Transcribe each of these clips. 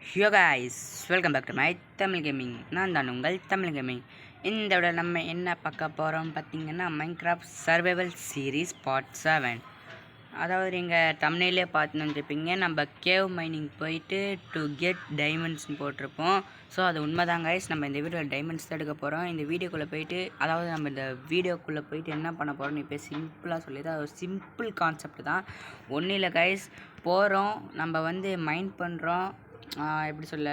ஹியோ guys, welcome back to my Tamil gaming. நான் தான் உங்கள் தமிழ் கேமிங். இந்த விட நம்ம என்ன பார்க்க போகிறோம் பார்த்தீங்கன்னா, மைன்கிராஃப்ட் சர்வைவல் சீரீஸ் பார்ட் 7. அதாவது நீங்கள் தமிழ்லேயே பார்த்து வந்துருப்பீங்க, நம்ம கேவ் மைனிங் போயிட்டு டு கெட் டைமண்ட்ஸ்னு போட்டிருப்போம். ஸோ அது உண்மைதான் கைஸ், நம்ம இந்த வீடியோவில் டைமண்ட்ஸ் தான் எடுக்க போகிறோம். இந்த வீடியோக்குள்ளே போயிட்டு நம்ம இந்த வீடியோக்குள்ளே போயிட்டு என்ன பண்ண போகிறோம்னு இப்போ சிம்பிளாக சொல்லிடுது. அது ஒரு சிம்பிள் கான்செப்ட் தான், ஒன்றும் இல்லை கைஸ். போகிறோம், நம்ம மைண்ட் பண்ணுறோம், எப்படி சொல்ல,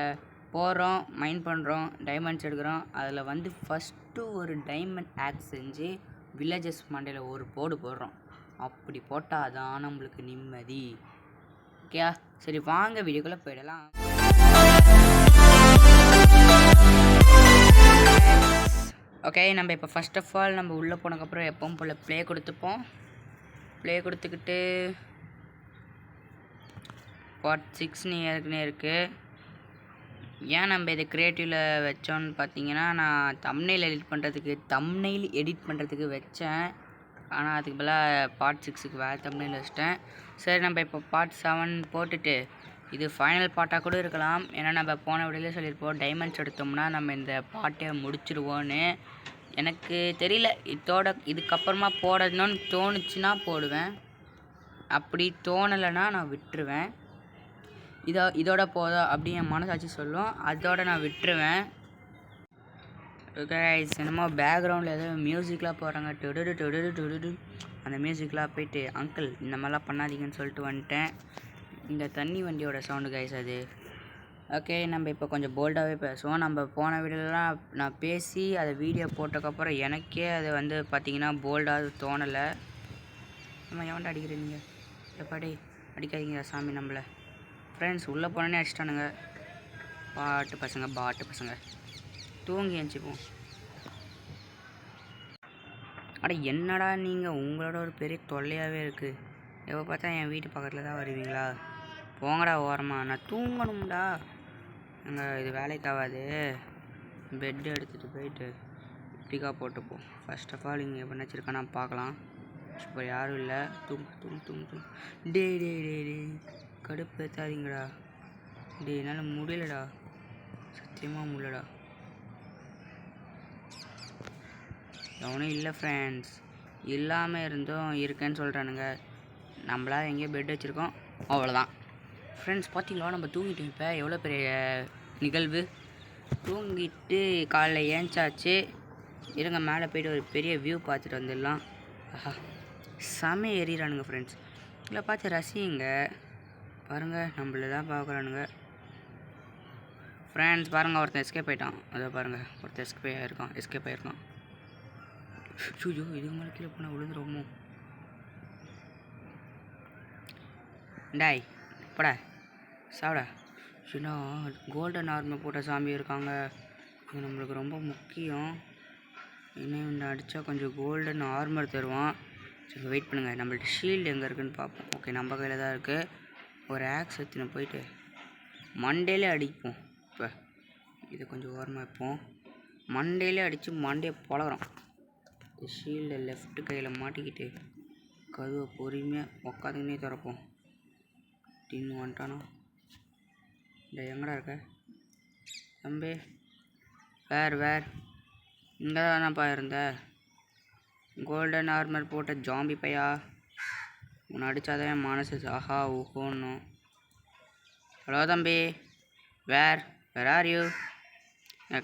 போகிறோம், மைண்ட் பண்ணுறோம், டைமண்ட்ஸ் எடுக்கிறோம். அதில் ஃபஸ்ட்டு ஒரு டைமண்ட் ஆக்ஸ் செஞ்சு வில்லேஜஸ் மண்டையில் ஒரு போடு போடுறோம். அப்படி போட்டால் தான் நம்மளுக்கு நிம்மதி. ஓகே, சரி வாங்க வீடியோக்குள்ளே போயிடலாம். ஓகே, நம்ம இப்போ ஃபஸ்ட் ஆஃப் ஆல் நம்ம உள்ளே போனதுக்கப்புறம் எப்பவும் போல் ப்ளே கொடுத்துப்போம். ப்ளே கொடுத்துக்கிட்டு பார்ட் 6 ஏற்கனவே இருக்குது. ஏன் நம்ம இதை க்ரியேட்டிவில் வச்சோன்னு பார்த்தீங்கன்னா, நான் தம்ப்நெயில் எடிட் பண்ணுறதுக்கு வச்சேன். ஆனால் அதுக்கு பதிலாக பார்ட் 6க்கு வேறு தம்ப்நெயில் வச்சிட்டேன். சரி, நம்ம இப்போ பார்ட் 7 போட்டுட்டு இது ஃபைனல் பார்ட்டாக கூட இருக்கலாம். ஏன்னா நம்ம போன வீடியோவில் சொல்லியிருப்போம், டைமண்ட்ஸ் எடுத்தோம்னா நம்ம இந்த பார்ட்டை முடிச்சிடுவோன்னு. எனக்கு தெரியல, இதுக்கப்புறமா போடணும்னு தோணுச்சுன்னா போடுவேன், அப்படி தோணலைன்னா நான் விட்டுருவேன். இதோட போதா அப்படி என் மனசாட்சி சொல்லும், அதோட நான் விட்டுருவேன். என்னமோ பேக்ரவுண்டில் ஏதோ மியூசிக்லாம் போடுறாங்க, டொடு டொடு டொடு. அந்த மியூசிக்லாம் போயிட்டு அங்கிள் இந்த மாதிரிலாம் பண்ணாதீங்கன்னு சொல்லிட்டு வந்துட்டேன். இந்த தண்ணி வண்டியோட சவுண்டு கைஸ் அது. ஓகே, நம்ம இப்போ கொஞ்சம் போல்டாகவே பேசுவோம். நம்ம போன வீடியோலாம் நான் பேசி அதை வீடியோ போட்டதுக்கப்புறம் எனக்கே அது பார்த்திங்கன்னா போல்டாக தோணலை. நம்ம எவன்டா அடிக்கிறீங்க? எப்பாடி அடிக்காதீங்க சாமி நம்மளை. ஃப்ரெண்ட்ஸ் உள்ளே போனோன்னே அடிச்சிட்டானுங்க. பாட்டு பசங்க தூங்கி எழுந்திப்போம். அட என்னடா நீங்கள், உங்களோட ஒரு பெரிய தொல்லையாகவே இருக்குது. எப்போ பார்த்தா என் வீட்டு பக்கத்தில் தான் வருவீங்களா? போங்கடா ஓரமாக, நான் தூங்கணும்டா. நாங்கள் இது வேலைக்காகாது. பெட்டு எடுத்துகிட்டு போயிட்டு பிக்கா போட்டுப்போம். ஃபர்ஸ்ட் ஆஃப் ஆல் இங்கே என்ன வச்சுருக்கானா பார்க்கலாம். இப்போ யாரும் இல்லை. தூங்கு. டே கடுப்பு ஏற்றாதீங்கடா. டே என்னால் முடியலடா, சத்தியமாக முடியலடா. எவனும் இல்லை ஃப்ரெண்ட்ஸ், இல்லாமல் இருந்தும் இருக்கேன்னு சொல்கிறானுங்க. நம்மளா எங்கேயோ பெட் வச்சுருக்கோம், அவ்வளோதான். ஃப்ரெண்ட்ஸ் பார்த்தீங்களா, நம்ம தூங்கிட்டோம். இப்போ எவ்வளோ பெரிய நிகழ்வு. தூங்கிட்டு காலைல ஏஞ்சாச்சு. இருங்க மேலே போய்ட்டு ஒரு பெரிய வியூ பார்த்துட்டு வந்துடலாம். ஆஹா, செம ஏறிறானுங்க ஃப்ரெண்ட்ஸ். இல்லை பார்த்து ரசிங்க பாருங்கள், நம்மள தான் பார்க்குறானுங்க ஃப்ரெண்ட்ஸ். பாருங்கள், ஒருத்தன் எஸ்கேப் ஆகிட்டான். அதை பாருங்கள், ஒருத்தன் எஸ்கேப் ஆகிருக்கான். ஐயோ, இதுக்கு மேலே கீழே போனால் விழுந்துருவோமோ. டாய் போடா சாப்பிடா. ஏன்னா கோல்டன் ஆர்மர் போட்ட சாமி இருக்காங்க, இது நம்மளுக்கு ரொம்ப முக்கியம். இன்னும் இந்த அடித்தா கொஞ்சம் கோல்டன் ஆர்மர் தருவான். சரி வெயிட் பண்ணுங்கள், நம்மள்ட்ட ஷீல்டு எங்கே இருக்குதுன்னு பார்ப்போம். ஓகே, நம்ம கையில் தான் இருக்குது. ஒரு ஆக்ஸ் எடுத்துன்னு போயிட்டு மண்டேலே அடிப்போம். இப்போ இதை கொஞ்சம் ஓரமாக வைப்போம். மண்டேலே அடித்து மண்டையை பழகிறோம். இந்த ஷீல்டை லெஃப்ட் கையில் மாட்டிக்கிட்டு கதுவை பொறுமையாக உக்காந்துக்கினே திறப்போம். டின்னு வந்துட்டானோ? இந்த எங்கடா இருக்க தம்பி? வேர் இங்கே தானப்பா இருந்த? கோல்டன் ஆர்மர் போட்ட ஜாம்பி பையா, உன்னை அடித்தாதான் என் மனசு ஆஹா ஊஹோன்னும். ஹலோ தம்பி, வேர் ஆர் யூ?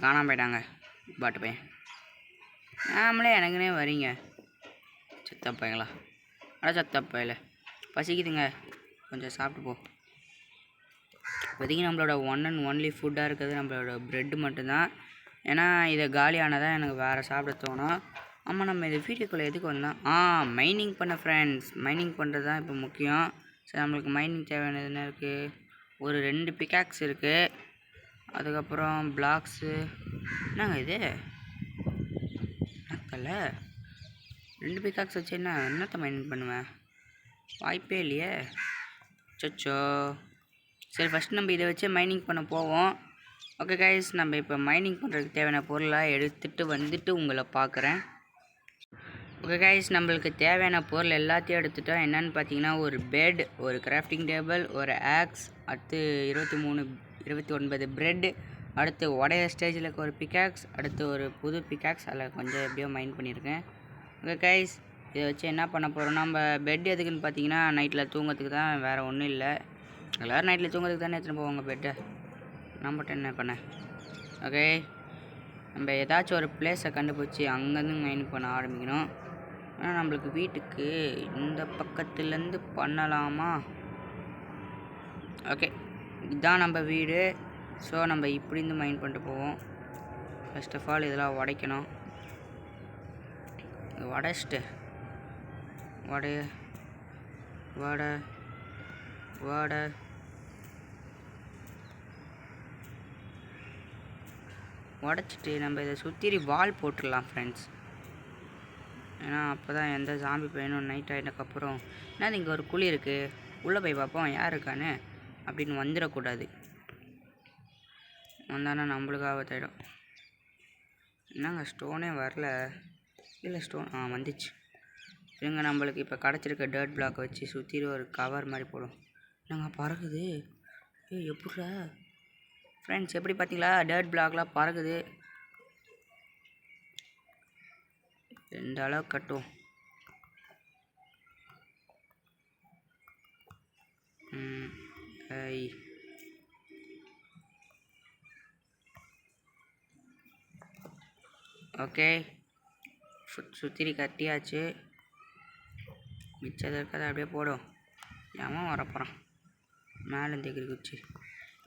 காணாமல் போயிட்டாங்க பாட்டு பையன். நாமளே எனக்குனே வரீங்க சத்தப்பைங்களா? சத்தப்பையில் பசிக்குதுங்க, கொஞ்சம் சாப்பிட்டு போ. இப்போதைக்கு நம்மளோட ஒன் அண்ட் ஒன்லி ஃபுட்டாக இருக்கிறது நம்மளோட ப்ரெட்டு மட்டும்தான். ஏன்னா இதை காலியானதான் எனக்கு வேறு சாப்பிட தோணும். ஆமாம், நம்ம இந்த வீடியோக்குள்ளே எதுக்கு வந்தோம்? மைனிங் பண்ண ஃப்ரெண்ட்ஸ். மைனிங் பண்ணுறது தான் இப்போ முக்கியம். சரி, நம்மளுக்கு மைனிங் தேவையானது என்ன இருக்குது? ஒரு 2 பிக்காக்ஸ் இருக்குது, அதுக்கப்புறம் பிளாக்ஸு. என்னங்க இது நக்கல்ல? 2 பிக்காக்ஸ் வச்சு என்னத்தை மைனிங் பண்ணுவேன்? வாய்ப்பே இல்லையே. சச்சோ. சரி, ஃபஸ்ட் நம்ம இதை வச்சு மைனிங் பண்ண போவோம். ஓகே கைஸ், நம்ம இப்போ மைனிங் பண்ணுறதுக்கு தேவையான பொருளாக எடுத்துகிட்டு வந்துட்டு உங்களை பார்க்குறேன். ஓகே கைஸ், நம்மளுக்கு தேவையான பொருள் எல்லாத்தையும் எடுத்துட்டோம். என்னென்னு பார்த்தீங்கன்னா, ஒரு பெட், ஒரு கிராஃப்டிங் டேபிள், ஒரு ஆக்ஸ், அடுத்து 29 பிரெட், அடுத்து உடைய ஸ்டேஜில் இருக்க ஒரு பிக்காக்ஸ், அடுத்து ஒரு புது பிக்காக்ஸ், அதில் கொஞ்சம் எப்படியோ மைண்ட் பண்ணியிருக்கேன். ஓகே கைஸ், இதை வச்சு என்ன பண்ண போகிறோம்? நம்ம பெட் எதுக்குன்னு பார்த்தீங்கன்னா, நைட்டில் தூங்கிறதுக்கு தான், வேறு ஒன்றும் இல்லை. எல்லோரும் நைட்டில் தூங்கிறதுக்கு தானே எடுத்துகிட்டு போவாங்க பெட்டை. நம்மகிட்ட என்ன பண்ண? ஓகே, நம்ம ஏதாச்சும் ஒரு பிளேஸை கண்டுபிடிச்சி அங்கேருந்து மைண்ட் பண்ண ஆரம்பிக்கணும். ஆனால் நம்மளுக்கு வீட்டுக்கு இந்த பக்கத்துலேருந்து பண்ணலாமா? ஓகே, இதுதான் நம்ம வீடு. ஸோ நம்ம இப்படிந்து மைண்ட் பண்ணிட்டு போவோம். ஃபர்ஸ்ட் ஆஃப் ஆல் இதெல்லாம் உடைக்கணும். உடைச்சிட்டு வடை உடச்சிட்டு நம்ம இதை சுற்றி வால் போட்டுடலாம் ஃப்ரெண்ட்ஸ். ஏன்னா அப்போ தான் எந்த ஜாம்பி பையனும் நைட் ஆகிட்டதுக்கப்புறம் என்னது இங்கே ஒரு குழி இருக்குது, உள்ளே போய் பார்ப்போம் யார் இருக்கான்னு அப்படின்னு வந்துடக்கூடாது. வந்தானா நம்மளுக்கு ஆபத்தாயிடும். என்னங்க ஸ்டோனே வரல? இல்லை ஸ்டோன் வந்துச்சு. இவங்க நம்மளுக்கு இப்போ கிடச்சிருக்க டர்ட் பிளாக் வச்சு சுற்றி ஒரு கவர் மாதிரி போடும். நாங்கள் பறகுது. எப்படா ஃப்ரெண்ட்ஸ், எப்படி பார்த்தீங்களா? டர்ட் பிளாக்லாம் பறகுது. இந்த அளவு கட்டும். ஓகே, சுற்றி கட்டியாச்சு. மிச்சம் இருக்கிறத அப்படியே போடும். ஏன் வரப்போகிறான் மேலே தேக்கிரி குச்சி.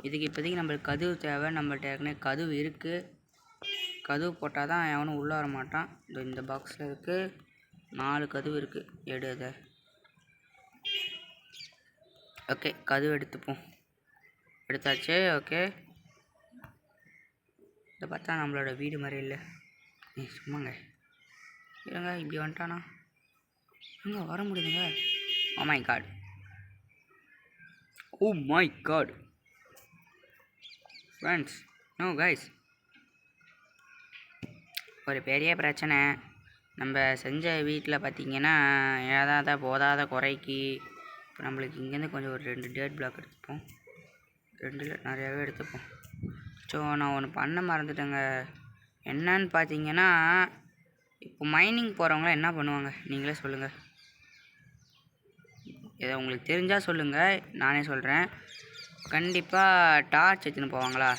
இதுக்கு இப்போதைக்கு நம்மளுக்கு கதவு தேவை. நம்மள்ட்ட ஏற்கனவே கதவு இருக்குது. கதவு போட்டால் தான் எவனும் உள்ளே வர மாட்டான். இந்த பாக்ஸில் இருக்குது 4 கதவு இருக்குது. எடு அதை. ஓகே, கதவு எடுத்துப்போம். எடுத்தாச்சு. ஓகே, இதை பார்த்தா நம்மளோட வீடு மாதிரி இல்லை. சும்மாங்க இல்லைங்க, இப்படி வந்துட்டானா? எங்கே வர முடியுதுங்க? Oh my god, oh my god friends, no guys, ஒரு பெரிய பிரச்சனை. நம்ம செஞ்ச வீட்டில் பார்த்திங்கன்னா ஏதாவது போதாத குறைக்கு இப்போ நம்மளுக்கு இங்கேருந்து கொஞ்சம் ஒரு 2 டேட் பிளாக் எடுத்துப்போம். 2 நிறையாவே எடுத்துப்போம். ஸோ நான் ஒன்று பண்ண மறந்துட்டேங்க. என்னன்னு பார்த்தீங்கன்னா, இப்போ மைனிங் போகிறவங்களாம் என்ன பண்ணுவாங்க நீங்களே சொல்லுங்கள். இதை உங்களுக்கு தெரிஞ்சால் சொல்லுங்கள், நானே சொல்கிறேன். கண்டிப்பாக டார்ச் எடுத்துன்னு போவாங்களா?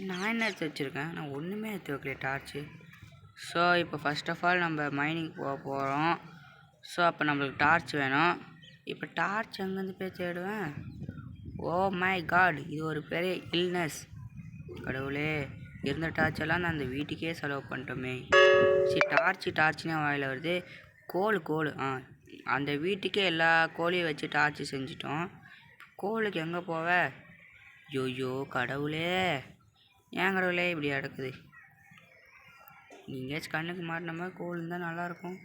நான் என்ன எடுத்து வச்சுருக்கேன்? நான் ஒன்றுமே எடுத்து வைக்கல டார்ச்சு. ஸோ இப்போ ஃபஸ்ட் ஆஃப் ஆல் நம்ம மைனிங் போகிறோம். ஸோ அப்போ நம்மளுக்கு டார்ச் வேணும். இப்போ டார்ச் எங்கேருந்து போய் தேடுவேன்? ஓ மை காட், இது ஒரு பெரிய இல்னஸ். கடவுளே, இருந்த டார்ச்செல்லாம் நான் அந்த வீட்டுக்கே செலவு பண்ணிட்டோமே. சரி, டார்ச்சுனே வாயில் வருது. கோல் அந்த வீட்டுக்கே எல்லா கோலையும் வச்சு டார்ச்சு செஞ்சிட்டோம். கோலுக்கு எங்கே போவ? ஐயோ கடவுளே, ஏன் கடவுளே இப்படி நடக்குது? நீங்கள் கண்ணுக்கு மாட்டின மாதிரி கோல் இருந்தால் நல்லாயிருக்கும்.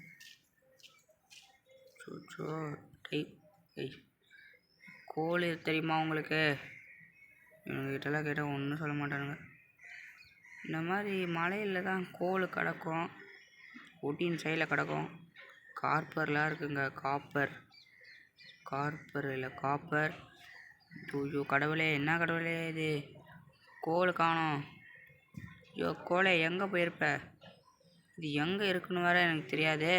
கோல் தெரியுமா உங்களுக்கு? இவங்ககிட்டலாம் கேட்டால் ஒன்றும் சொல்ல மாட்டானுங்க. இந்த மாதிரி மலையில் தான் கோல் கிடக்கும். ஊட்டின் சைடில் கிடக்கும். காப்பர்லாம் இருக்குங்க. காப்பர் இல்லை காப்பர். ஐயோ கடவுளே, என்ன கடவுளே இது? கோல் காணோம். ஐயோ கோலை, எங்கே போயிருப்ப? இது எங்கே இருக்குன்னு வேறு எனக்கு தெரியாதே.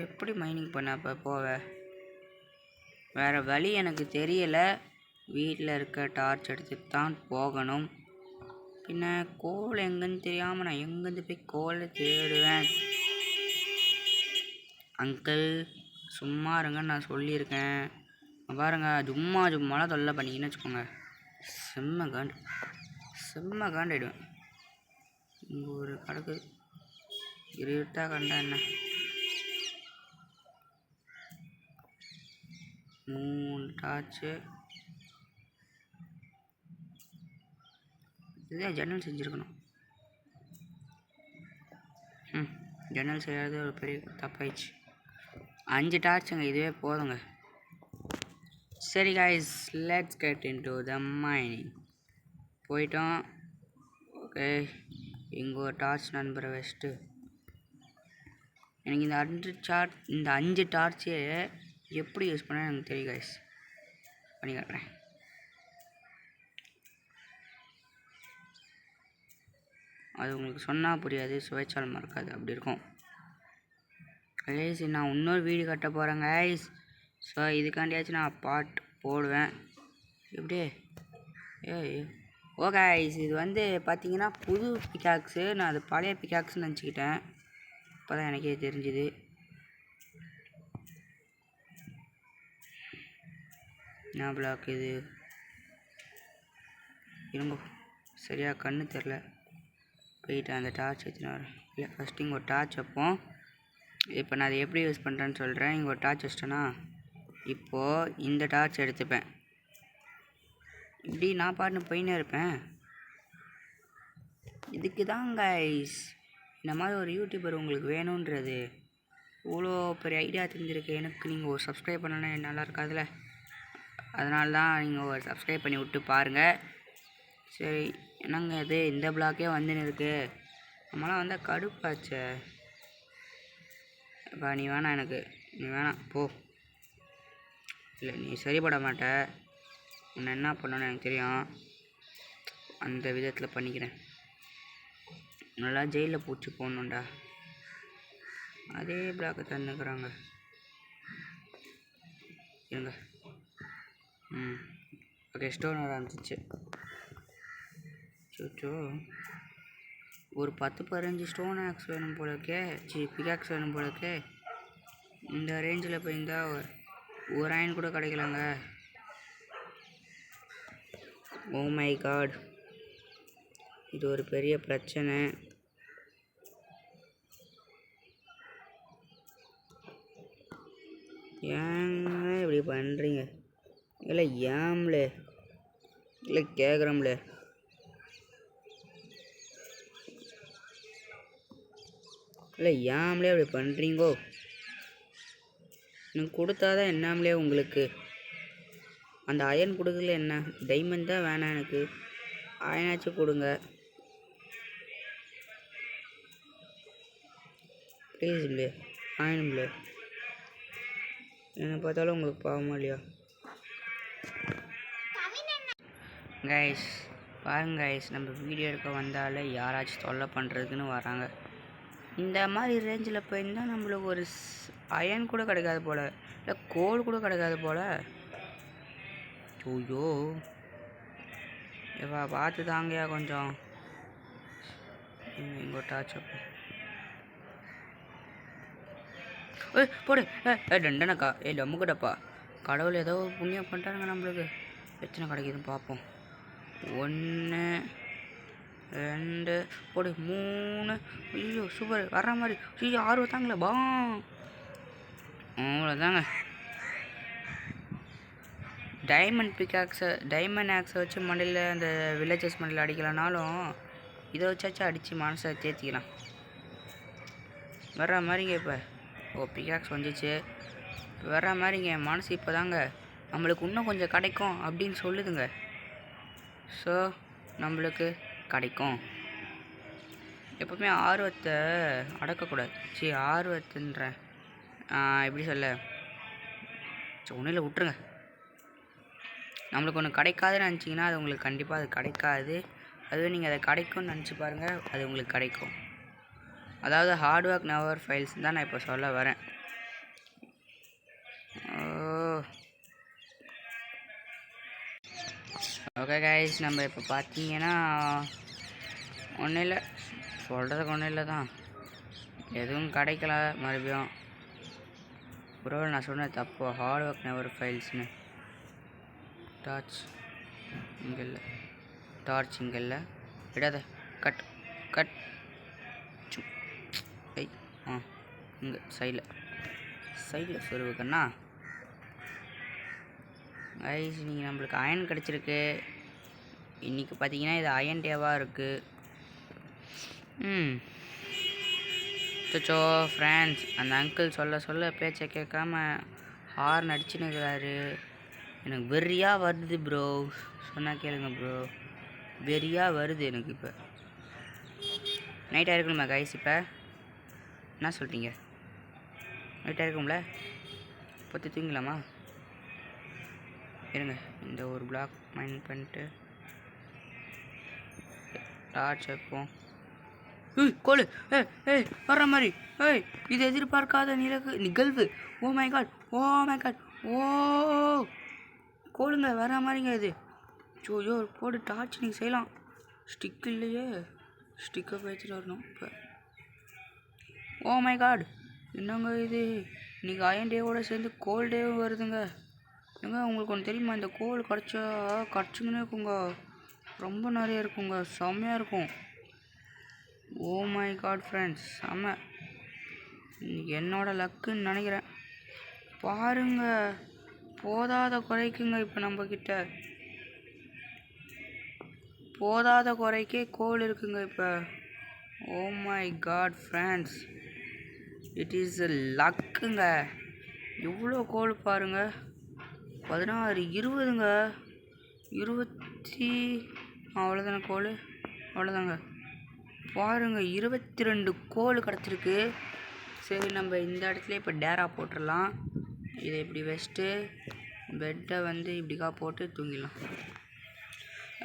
எப்படி மைனிங் பண்ண அப்போ போவ? வேறு வழி எனக்கு தெரியலை. வீட்டில் இருக்க டார்ச் எடுத்துட்டு தான் போகணும். பின்ன கோல் எங்கேன்னு தெரியாமல் நான் எங்கேருந்து போய் கோலை தேடுவேன்? அங்கிள் சும்மா இருங்கன்னு நான் சொல்லியிருக்கேன். பாருங்க, சும்மாலாம் தொல்லை பண்ணிக்கின்னு வச்சுக்கோங்க. செம்ம காண்டாயிடுவேன். இங்கே ஒரு கணக்கு இருட்டா கண்டா என்ன? 3 டார்ச்சு. இதுதான் ஜன்னல் செஞ்சுருக்கணும். ஜன்னல் செய்யாத ஒரு பெரிய தப்பாயிடுச்சு. 5 டார்ச்சுங்க, இதுவே போதுங்க. சரி guys, let's get into the mining. போயிட்டோம். ஓகே, இங்கே ஒரு டார்ச் நண்பரை வச்சுட்டு எனக்கு இந்த 5 டார்ச்சு எப்படி யூஸ் பண்ண எனக்கு தெரியும் கைஸ். பண்ணி காட்டுறேன். அது உங்களுக்கு சொன்னால் புரியாது, சுவைச்சாலும் மறக்காது, அப்படி இருக்கும் கைஸ். நான் இன்னொரு வீடியோ கட்ட போகிறேன் கைஸ். ஸோ இதுக்காண்டியாச்சும் நான் பாட் போடுவேன். எப்படியே ஓ கைஸ், இது வந்து பார்த்தீங்கன்னா புது பிக்காக்ஸு. நான் அது பழைய பிக்காக்ஸ்ன்னு நினச்சிக்கிட்டேன். இப்போ தான் எனக்கே தெரிஞ்சுது. என்ன பிளாக் இது? இருங்க, சரியாக கண்ணு தெரில. போயிட்டு அந்த டார்ச் வச்சுன்னு வரேன். இல்லை, ஃபஸ்ட்டு இங்கே ஒரு டார்ச் வைப்போம். இப்போ நான் அதை எப்படி யூஸ் பண்ணுறேன்னு சொல்கிறேன். இங்கே ஒரு டார்ச் வச்சிட்டேன்னா இப்போது இந்த டார்ச் எடுத்துப்பேன். இப்படி நான் பாட்டுன்னு போயின்னே இருப்பேன். இதுக்கு தான் கைஸ் இந்த மாதிரி ஒரு யூடியூபர் உங்களுக்கு வேணுன்றது. இவ்வளோ பெரிய ஐடியா தெரிஞ்சிருக்கு எனக்கு. நீங்கள் ஒரு சப்ஸ்கிரைப் பண்ணனா நல்லா இருக்காதுல்ல, அதனால தான் நீங்கள் ஒரு சப்ஸ்கிரைப் பண்ணி விட்டு பாருங்கள். சரி, என்னங்க இது இந்த பிளாக்கே வந்துன்னு இருக்குது. நம்மளாம் வந்தால் கடுப்பாச்சே. அப்பா நீ வேணாம், எனக்கு நீ வேணாம் போ. இல்லை, நீ சரிப்பட மாட்ட. உன்னை என்ன பண்ணணும்னு எனக்கு தெரியும். அந்த விதத்தில் பண்ணிக்கிறேன். நல்லா ஜெயிலில் பூச்சி போடணுண்டா. அதே பிளாக்கை தந்துக்கிறாங்க. இருங்க. ஓகே, ஸ்டோன் வர ஆரம்பிச்சிச்சு. சோச்சோ, ஒரு 10-15 ஸ்டோன் ஆக்ஸ் வேணும் போலக்கே. பிகாக்ஸ் வேணும் போலக்கே. இந்த ரேஞ்சில் போயிருந்தால் ஒரு அயன் கூட கிடைக்கலங்க. ஓ மை காட், இது ஒரு பெரிய பிரச்சனை. ஏங்க இப்படி பண்ணுறீங்க? இல்லை ஏம்லே, இல்லை கேட்குறோம்லே. இல்லை ஏம்லே அப்படி பண்ணுறீங்கோ? நீங்கள் கொடுத்தாதான் என்னாமலே உங்களுக்கு. அந்த அயன் கொடுக்கல என்ன, டைமண்ட் தான் வேணாம் எனக்கு. அயனாச்சும் கொடுங்க ப்ளீஸ். இல்லையே அயனும்லே, என்ன பார்த்தாலும் உங்களுக்கு பாவமா இல்லையா கைஸ்? பாருங்க கைஸ், நம்ம வீடியோ எடுக்க வந்தாலே யாராச்சும் தொல்லை பண்ணுறதுக்குன்னு வராங்க. இந்த மாதிரி ரேஞ்சில் போயிருந்தால் நம்மளுக்கு ஒரு அயன் கூட கிடைக்காது போல், இல்லை கோல் கூட கிடைக்காது போல். ஐயோ ஏவா, பார்த்து தாங்கயா கொஞ்சம். இங்கே டார்ச் போடு. டண்டனக்கா, டம்முக்கிட்டப்பா. கடவுள் ஏதோ புண்ணியம் பண்ணிட்டானுங்க நம்மளுக்கு. பிரச்சனை கிடைக்குதுன்னு பார்ப்போம். 1 2 போடு, 3. ஐயோ சூப்பர், வர்ற மாதிரி. ஐயோ 6 தாங்களே பா. அவ்வளோதாங்க. டைமண்ட் ஆக்ஸை வச்சு மண்டையில் அந்த வில்லேஜஸ் மண்டையில் அடிக்கலனாலும் இதை வச்சாச்சும் அடித்து மனசை தேர்த்திக்கலாம். வர்ற மாதிரிங்க. இப்போ பிகாக்ஸ் வந்துச்சு. வர்ற மாதிரிங்க. மனசு இப்போ தாங்க நம்மளுக்கு இன்னும் கொஞ்சம் கிடைக்கும் அப்படின்னு சொல்லுதுங்க. ஸோ நம்மளுக்கு கிடைக்கும். எப்போவுமே ஆர்வத்தை அடக்கக்கூடாது. சரி, ஆர்வத்துன்றேன் எப்படி சொல்ல, ஒன்றில் விட்டுருங்க. நம்மளுக்கு ஒன்று கிடைக்காதுன்னு நினச்சிங்கன்னா அது உங்களுக்கு கண்டிப்பாக அது கிடைக்காது. அதுவே நீங்கள் அதை கிடைக்கும்னு நினச்சி பாருங்கள், அது உங்களுக்கு கிடைக்கும். அதாவது ஹார்ட் ஒர்க் நெவர் ஃபெயில்ஸ் தான் நான் இப்போ சொல்ல வரேன். ஓகே கைஸ், நம்ம இப்போ பார்த்தீங்கன்னா ஒன்றும் இல்லை, சொல்கிறதுக்கு ஒன்றும் இல்லை தான். எதுவும் கிடைக்கல மறுபடியும். ப்ரோ நான் சொன்னது தப்பு. ஹார்ட் ஒர்க் நெவர் ஃபெயில்ஸ்னு. டார்ச் இங்கே இல்லை, டார்ச் இங்கே இல்லை. விடாத, கட் கட். இங்கே சைடில் சொருவுக்கண்ணா. ஐஸ், நீங்கள் நம்மளுக்கு அயன் கிடச்சிருக்கு. இன்றைக்கி பார்த்தீங்கன்னா இது அயன் டேவாக இருக்குது. சோ ஃப்ரெண்ட்ஸ், அந்த அங்கிள் சொல்ல பேச்சை கேட்காம ஹார்ன் அடிச்சுன்னு இருக்கிறாரு. எனக்கு வெறியாக வருது ப்ரோ. சொன்னால் கேளுங்க ப்ரோ, வெறியாக வருது எனக்கு. இப்போ நைட்டாக இருக்கணுமா கைஸ்? இப்போ என்ன சொல்கிறீங்க? லைட்டாக இருக்கும்ல பற்றி தூங்கலாமா? இருங்க, இந்த ஒரு பிளாக் மைண்ட் பண்ணிட்டு டார்ச் வைப்போம். கோலு வர்ற மாதிரி. இது எதிர்பார்க்காத நிகழ்வு. Oh my god, oh my god, oh கோலுங்க வர மாதிரிங்க இது. ஐயோ போடு டார்ச் நீங்கள் செய்யலாம். ஸ்டிக் இல்லையே, ஸ்டிக்கை வச்சுட்டு வரணும் இப்போ. ஓ மை காட், என்னங்க இது? இன்றைக்கி அயன் டேவோட சேர்ந்து கோல் டேவும் வருதுங்க. ஏங்க உங்களுக்கு ஒன்று தெரியுமா? இந்த கோல் கிடச்சிங்கன்னே இருக்குங்க, ரொம்ப நிறைய இருக்குங்க, செம்மையாக இருக்கும். ஓ மை காட் ஃப்ரெண்ட்ஸ், செம்ம. இன்றைக்கி என்னோடய லக்குன்னு நினைக்கிறேன். பாருங்க, போதாத குறைக்குங்க இப்போ நம்மக்கிட்ட. போதாத குறைக்கே கோல் இருக்குங்க இப்போ. Oh my god friends, it is லக்குங்க. எவ்வளோ கோல் பாருங்கள், 16 20ங்க, 20 அவ்வளோதானே கோல், அவ்வளோதாங்க. பாருங்கள் 22 கோல் கிடச்சிருக்கு. சரி, நம்ம இந்த இடத்துல இப்போ டேரா போட்டுடலாம். இதை இப்படி வச்சுட்டு பெட்டை வந்து இப்படிக்கா போட்டு தூங்கிடலாம்.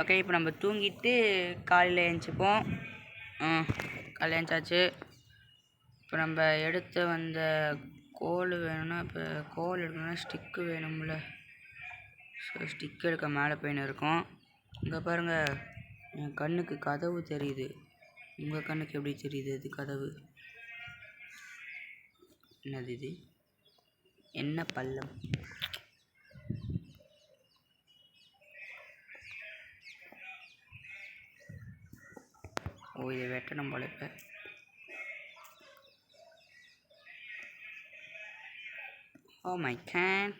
ஓகே, இப்போ நம்ம தூங்கிட்டு காலையில் எழுந்திரிப்போம். காலையில் எழுந்தாச்சு. இப்போ நம்ம எடுத்து வந்த கோல் வேணும்னா, இப்போ கோல் எடுக்கணும்னா ஸ்டிக்கு வேணும்ல. ஸோ ஸ்டிக் எடுக்க மேலே போயின்னு இருக்கும். இங்கே பாருங்கள், என் கண்ணுக்கு கதவு தெரியுது. உங்கள் கண்ணுக்கு எப்படி தெரியுது அது கதவு? என்னது இது? என்ன பள்ளம்? ஓ, இதை வெட்டணும் போல இப்போ. Oh my can.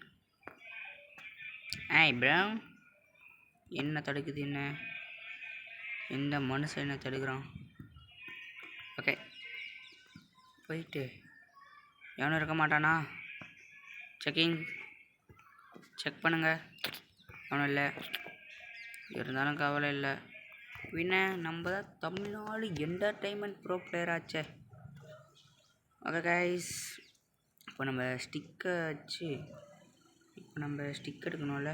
ப்ரோ, என்ன தடுக்குது? என்ன எந்த மனுஷன் என்ன தடுக்கிறான்? ஓகே, போயிட்டு எவனும் இருக்க மாட்டானா? செக் பண்ணுங்க. ஒன்றும் இல்லை, இருந்தாலும் கவலை இல்லை. பின்ன நம்ம தான் தமிழ்நாடு என்டர்டெயின்மெண்ட் ப்ரோ பிளேயர் ஆச்சே. ஓகே கைஸ், இப்போ நம்ம ஸ்டிக்கை வச்சு இப்போ நம்ம ஸ்டிக் எடுக்கணும்ல.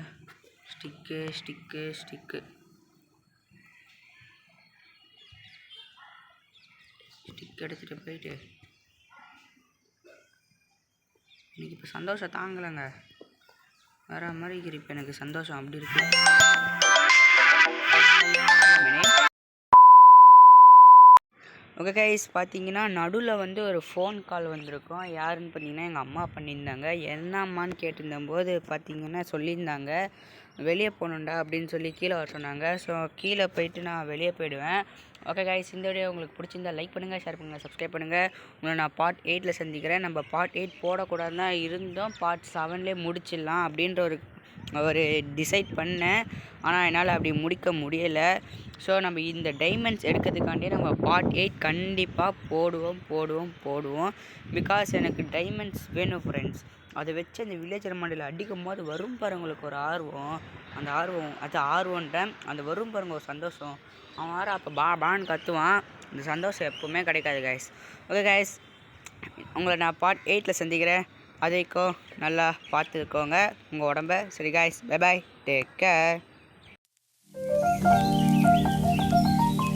ஸ்டிக்கு எடுத்துகிட்டு போயிட்டு எனக்கு இப்போ சந்தோஷம் தாங்கலைங்க. வேற மாதிரி இருக்குது இப்போ எனக்கு சந்தோஷம். அப்படி இருக்கு. ஓகே கைஸ், பார்த்தீங்கன்னா நடுவில் வந்து ஒரு ஃபோன் கால் வந்திருக்கோம். யாருன்னு பார்த்தீங்கன்னா எங்கள் அம்மா பண்ணியிருந்தாங்க. என்னம்மான்னு கேட்டிருந்தபோது பார்த்தீங்கன்னா சொல்லியிருந்தாங்க, வெளியே போகணுண்டா அப்படின்னு சொல்லி கீழே வர சொன்னாங்க. ஸோ கீழே போயிட்டு நான் வெளியே போயிடுவேன். ஓகே கைஸ், இந்த வீடியோ உங்களுக்கு பிடிச்சிருந்தா லைக் பண்ணுங்கள், ஷேர் பண்ணுங்கள், சப்ஸ்கிரைப் பண்ணுங்கள். உங்களை நான் பார்ட் 8ல் சந்திக்கிறேன். நம்ம பார்ட் 8 போடக்கூடாதுன்னு தான் இருந்தோம், பார்ட் 7லே முடிச்சிடலாம் அப்படின்ற ஒரு டிசைட் பண்ணேன். ஆனால் என்னால் அப்படி முடிக்க முடியலை. ஸோ நம்ம இந்த டைமண்ட்ஸ் எடுக்கிறதுக்காண்டியே நம்ம பார்ட் 8 கண்டிப்பாக போடுவோம். பிகாஸ் எனக்கு டைமண்ட்ஸ் வேணும் ஃப்ரெண்ட்ஸ். அதை வச்சு அந்த வில்லேஜர் மண்டையில் அடிக்கும் போது வரும் பாருங்களுக்கு ஒரு ஆர்வம். அந்த ஆர்வம்ன்றேன், அந்த வரும் பாருங்க ஒரு சந்தோஷம். அவன் வேறு அப்போ பான்னு கத்துவான். இந்த சந்தோஷம் எப்போவுமே கிடைக்காது கைஸ். ஓகே கைஸ், உங்களை நான் பார்ட் 8ல் சந்திக்கிறேன். அது வரைக்கும் நல்லா பார்த்துக்கோங்க உங்கள் உடம்ப. சரி guys, bye bye, take care.